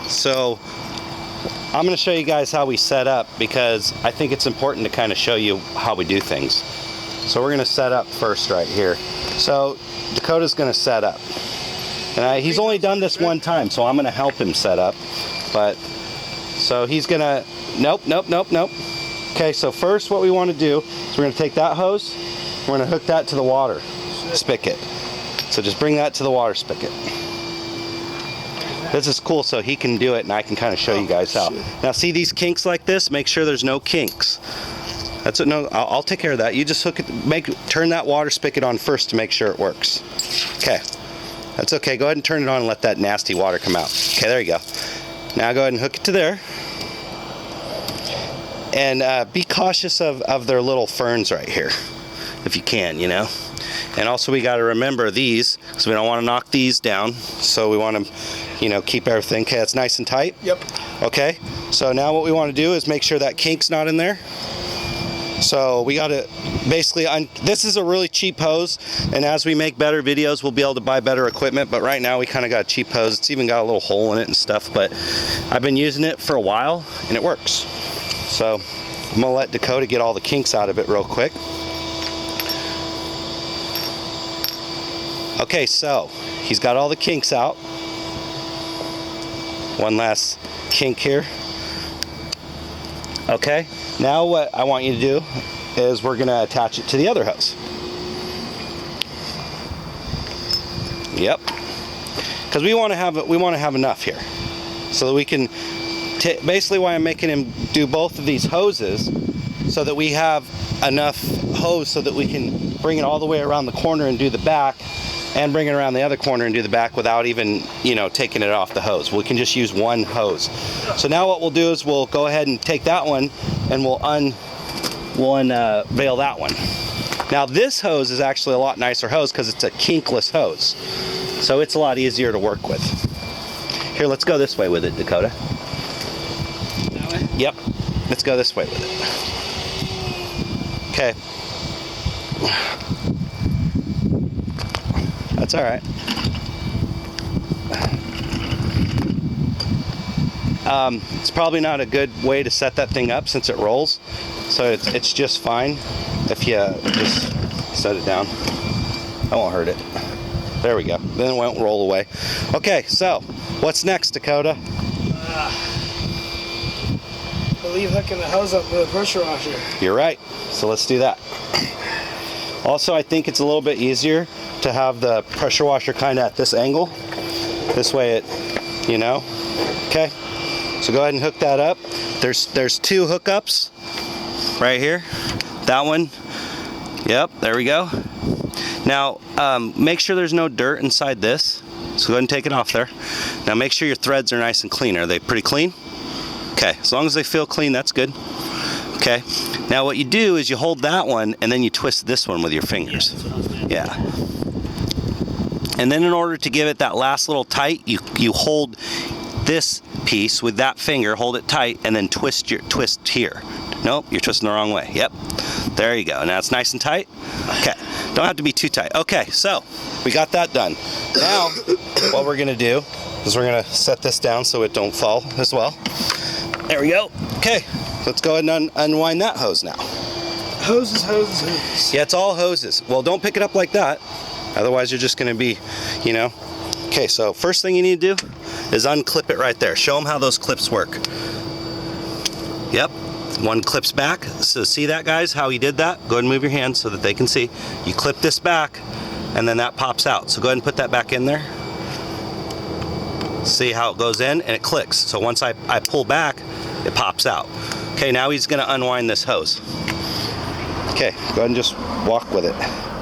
So I'm going to show you guys how we set up, because I think it's important to kind of show you how we do things. So we're going to set up first right here. So Dakota's going to set up. And he's only done this one time, so I'm going to help him set up. But so he's going to, nope. Okay, so first what we want to do is we're going to take that hose, we're going to hook that to the water spigot. So just bring that to the water spigot. This is cool, so he can do it and I can kind of show you guys how. Now see these kinks like this? Make sure there's no kinks. That's what, no, I'll take care of that. You just hook it, turn that water spigot on first to make sure it works. Okay, that's okay. Go ahead and turn it on and let that nasty water come out. Okay, there you go. Now go ahead and hook it to there. And be cautious of their little ferns right here, if you can, you know. And also we got to remember these, because we don't want to knock these down. So we want to, you know, keep everything. Okay, it's nice and tight. Yep. Okay, so now what we want to do is make sure that kink's not in there. So we got to basically, this is a really cheap hose, and as we make better videos we'll be able to buy better equipment, but right now we kind of got a cheap hose. It's even got a little hole in it and stuff, but I've been using it for a while and it works. So I'm gonna let Dakota get all the kinks out of it real quick. Okay, so he's got all the kinks out. One last kink here. Okay, now what I want you to do is we're gonna attach it to the other hose. Yep, because we want to have enough here, so that we can. Basically, why I'm making him do both of these hoses, so that we have enough hose so that we can bring it all the way around the corner and do the back, and bring it around the other corner and do the back without even, you know, taking it off the hose. We can just use one hose. So now what we'll do is we'll go ahead and take that one and we'll unveil that one. Now this hose is actually a lot nicer hose because it's a kinkless hose. So it's a lot easier to work with. Here, let's go this way with it, Dakota. That way? Yep, let's go this way with it. Okay. That's all right. It's probably not a good way to set that thing up since it rolls, so it's just fine if you just set it down. That won't hurt it. There we go. Then it won't roll away. Okay, so what's next, Dakota? I believe hooking the hose up with a pressure washer. You're right. So let's do that. Also, I think it's a little bit easier to have the pressure washer kind of at this angle. This way it, you know. Okay. So go ahead and hook that up. There's two hookups right here. That one. Yep, there we go. Now, make sure there's no dirt inside this. So go ahead and take it off there. Now make sure your threads are nice and clean. Are they pretty clean? Okay, as long as they feel clean, that's good. Okay, now what you do is you hold that one and then you twist this one with your fingers. Yeah. And then in order to give it that last little tight, you hold this piece with that finger, hold it tight, and then twist here. Nope, you're twisting the wrong way. Yep. There you go. Now it's nice and tight. Okay. Don't have to be too tight. Okay, so we got that done. Now what we're gonna do is we're gonna set this down so it don't fall as well. There we go. Okay. Let's go ahead and unwind that hose now. Hoses, hoses, hoses. Yeah, it's all hoses. Well, don't pick it up like that. Otherwise, you're just going to be, you know. Okay, so first thing you need to do is unclip it right there. Show them how those clips work. Yep, one clips back. So see that, guys, how he did that? Go ahead and move your hand so that they can see. You clip this back, and then that pops out. So go ahead and put that back in there. See how it goes in, and it clicks. So once I pull back, it pops out. Okay, now he's going to unwind this hose. Okay, go ahead and just walk with it,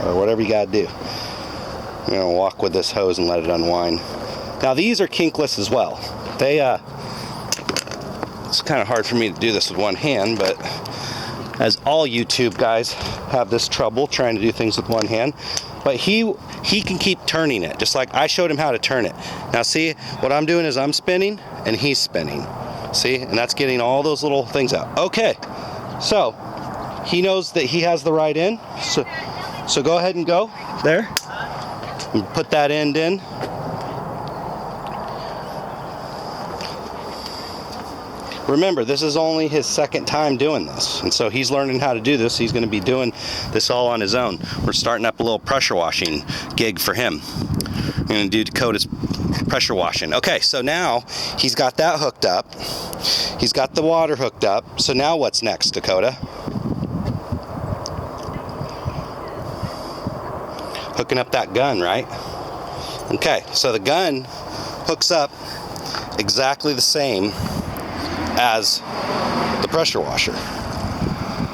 or whatever you got to do. I'm going to walk with this hose and let it unwind. Now these are kinkless as well. They, it's kind of hard for me to do this with one hand, but as all YouTube guys have this trouble trying to do things with one hand. But he can keep turning it, just like I showed him how to turn it. Now see, what I'm doing is I'm spinning and he's spinning. See, and that's getting all those little things out. Okay, so he knows that he has the right end. So go ahead and go there. And put that end in. Remember, this is only his second time doing this, and so he's learning how to do this. He's going to be doing this all on his own. We're starting up a little pressure washing gig for him. I'm going to do Dakota's pressure washing. Okay, so now he's got that hooked up. He's got the water hooked up. So now what's next, Dakota? Hooking up that gun, right? Okay, so the gun hooks up exactly the same as the pressure washer,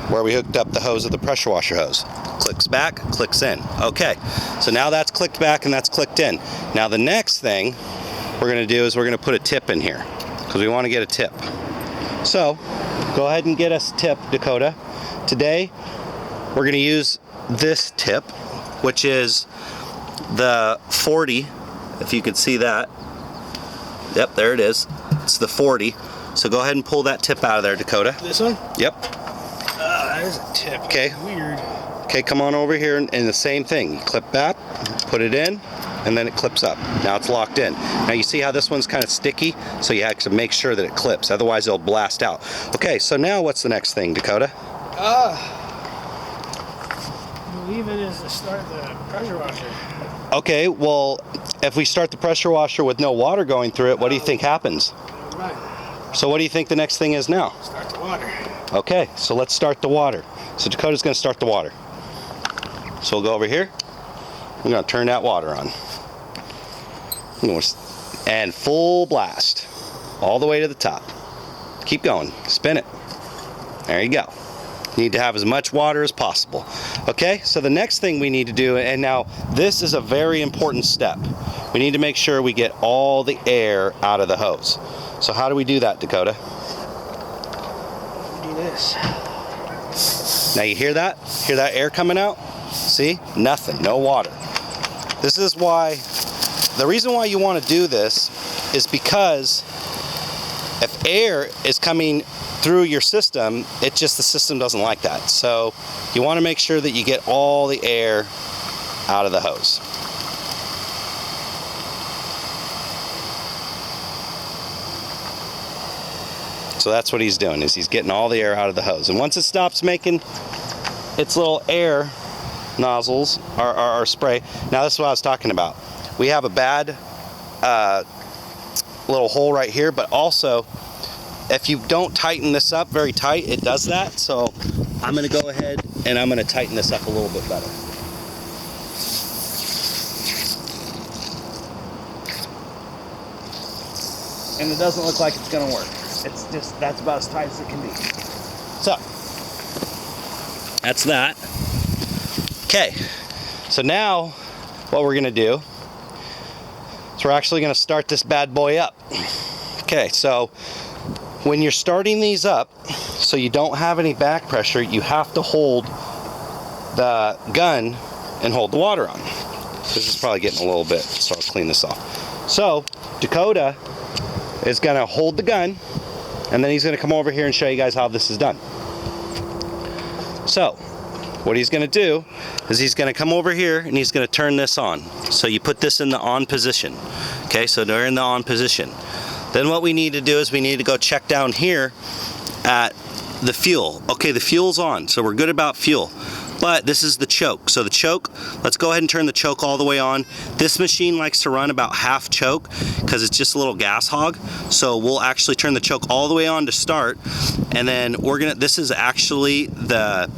where we hooked up the hose of the pressure washer hose. Clicks back, clicks in. Okay, so now that's clicked back and that's clicked in. Now the next thing we're going to do is we're going to put a tip in here, because we want to get a tip. So go ahead and get us a tip, Dakota. Today we're going to use this tip, which is the 40, if you could see that. Yep, there it is. It's the 40. So go ahead and pull that tip out of there, Dakota. This one? Yep. That is a tip. Okay. Weird. Okay, come on over here and the same thing. Clip back, put it in, and then it clips up. Now it's locked in. Now you see how this one's kind of sticky? So you have to make sure that it clips, otherwise it'll blast out. Okay, so now what's the next thing, Dakota? I believe it is to start the pressure washer. Okay, well, if we start the pressure washer with no water going through it, what do you think happens? Never mind. So what do you think the next thing is now? Start the water. Okay, so let's start the water. So Dakota's going to start the water. So we'll go over here. We're going to turn that water on. And full blast. All the way to the top. Keep going. Spin it. There you go. You need to have as much water as possible. Okay, so the next thing we need to do, and now this is a very important step. We need to make sure we get all the air out of the hose. So how do we do that, Dakota? Do this. Now you hear that? Hear that air coming out? See? Nothing, no water. This is why, the reason why you want to do this is because if air is coming through your system, the system doesn't like that. So you want to make sure that you get all the air out of the hose. So that's what he's doing, is he's getting all the air out of the hose. And once it stops making its little air nozzles or spray, now this is what I was talking about. We have a bad little hole right here, but also if you don't tighten this up very tight, it does that. So I'm going to go ahead and I'm going to tighten this up a little bit better. And it doesn't look like it's going to work. It's just, that's about as tight as it can be. So, that's that. Okay, so now what we're gonna do is we're actually gonna start this bad boy up. Okay, so when you're starting these up, so you don't have any back pressure, you have to hold the gun and hold the water on. This is probably getting a little bit, so I'll clean this off. So, Dakota is gonna hold the gun, and then he's going to come over here and show you guys how this is done. So, what he's going to do is he's going to come over here and he's going to turn this on. So you put this in the on position. Okay, so they're in the on position. Then what we need to do is we need to go check down here at the fuel. Okay, the fuel's on, so we're good about fuel. But this is the choke. So the choke, let's go ahead and turn the choke all the way on. This machine likes to run about half choke because it's just a little gas hog. So we'll actually turn the choke all the way on to start. And then this is actually the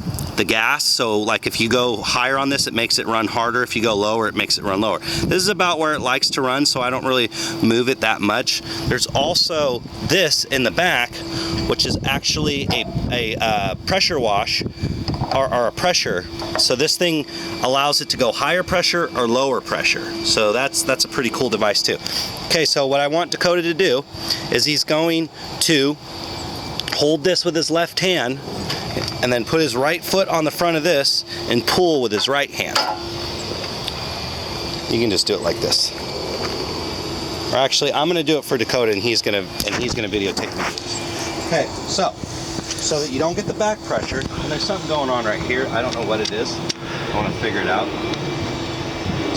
gas. So like if you go higher on this, it makes it run harder. If you go lower, it makes it run lower. This is about where it likes to run, so I don't really move it that much. There's also this in the back, which is actually a pressure wash, or a pressure. So this thing allows it to go higher pressure or lower pressure. So that's a pretty cool device too. Okay, so what I want Dakota to do is he's going to hold this with his left hand and then put his right foot on the front of this and pull with his right hand. You can just do it like this. Or actually, I'm going to do it for Dakota, and he's going to videotape me. Okay, so that you don't get the back pressure, and there's something going on right here. I don't know what it is. I want to figure it out.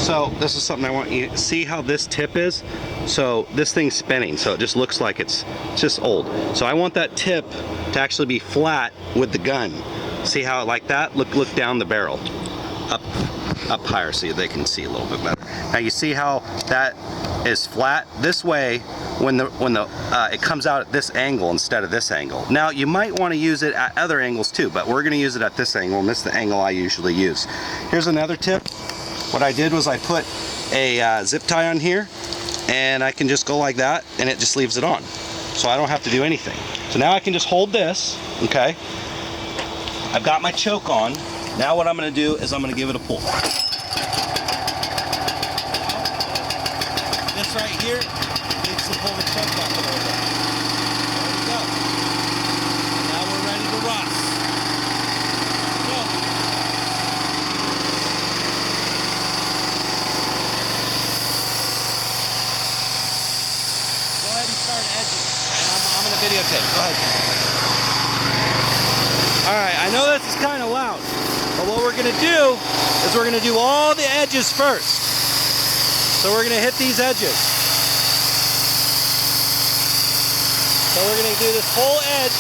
So this is something I want you to see how this tip is. So this thing's spinning, so it just looks like it's just old. So I want that tip to actually be flat with the gun. See how like that? Look down the barrel. Up higher so they can see a little bit better. Now you see how that is flat? This way, when it comes out at this angle instead of this angle. Now you might want to use it at other angles too, but we're going to use it at this angle, and this is the angle I usually use. Here's another tip. What I did was I put a zip tie on here, and I can just go like that, and it just leaves it on. So I don't have to do anything. So now I can just hold this, okay? I've got my choke on. Now what I'm going to do is I'm going to give it a pull. This right here needs to pull the choke back a little bit. There we go. Now we're ready to rock. Go. Go ahead and start edging. I'm going to videotape. Go ahead. Alright, I know this is kind of loud, but what we're going to do is we're going to do all the edges first. So we're going to hit these edges. So we're going to do this whole edge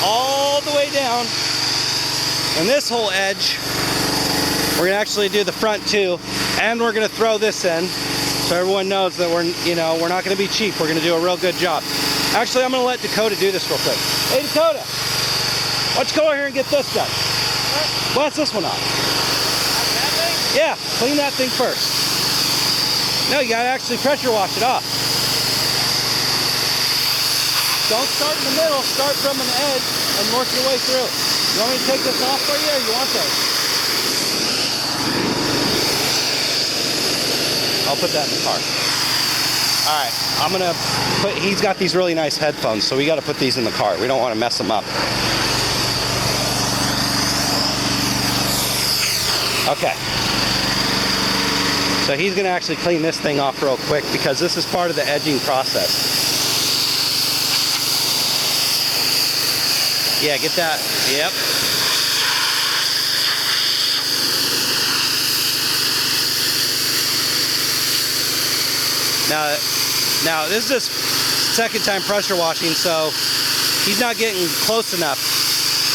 all the way down, and this whole edge we're going to actually do the front too, and we're going to throw this in so everyone knows that we're not going to be cheap. We're going to do a real good job. Actually, I'm going to let Dakota do this real quick. Hey Dakota, why don't you go over here and get this done? Blast this one off. That thing? Yeah, clean that thing first. No, you gotta actually pressure wash it off. Don't start in the middle, start from an edge and work your way through. You want me to take this off for you, or you want this? I'll put that in the car. Alright, I'm gonna put, he's got these really nice headphones, so we gotta put these in the car. We don't want to mess them up. Okay. So he's going to actually clean this thing off real quick because this is part of the edging process. Yeah, get that. Yep. Now this is just second time pressure washing, so he's not getting close enough.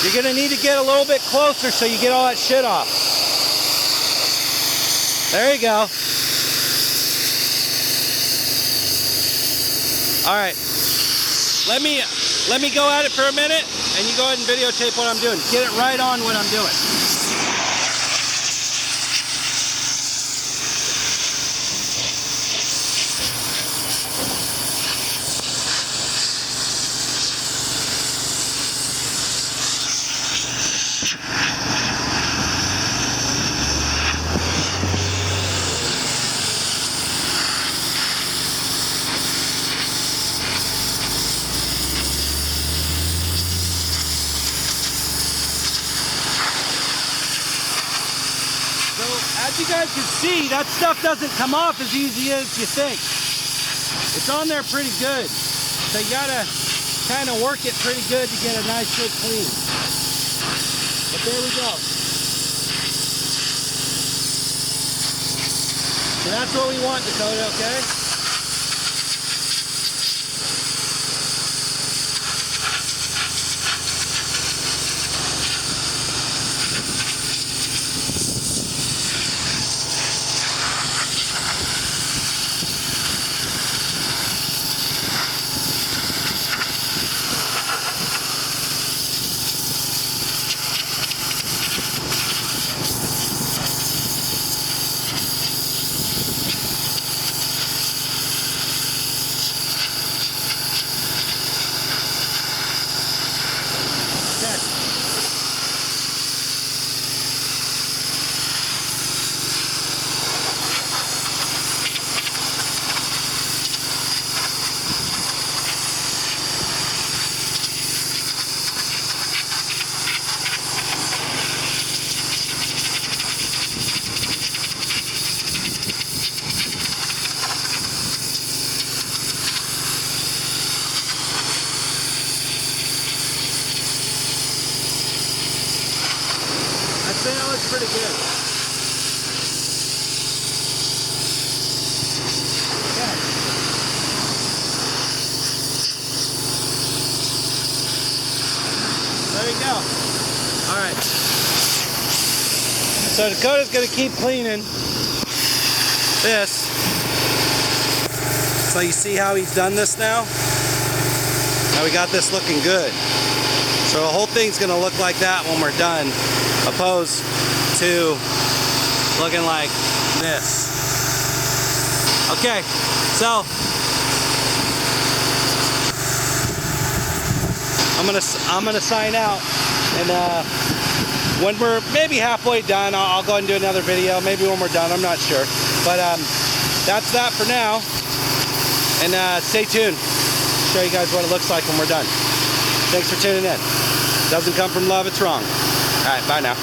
You're going to need to get a little bit closer so you get all that shit off. There you go. All right. Let me go at it for a minute, and you go ahead and videotape what I'm doing. Get it right on what I'm doing. As you guys can see, that stuff doesn't come off as easy as you think. It's on there pretty good. So you gotta kind of work it pretty good to get a nice good clean. But there we go. So that's what we want, Dakota, okay? That looks pretty good. we go. All right. So Dakota's gonna keep cleaning this. So you see how he's done this now? Now we got this looking good. So the whole thing's gonna look like that when we're done, opposed to looking like this. Okay, so I'm gonna sign out, and when we're maybe halfway done, I'll go ahead and do another video. Maybe when we're done, I'm not sure. But that's that for now. And stay tuned. Show you guys what it looks like when we're done. Thanks for tuning in. Doesn't come from love, it's wrong. All right, bye now.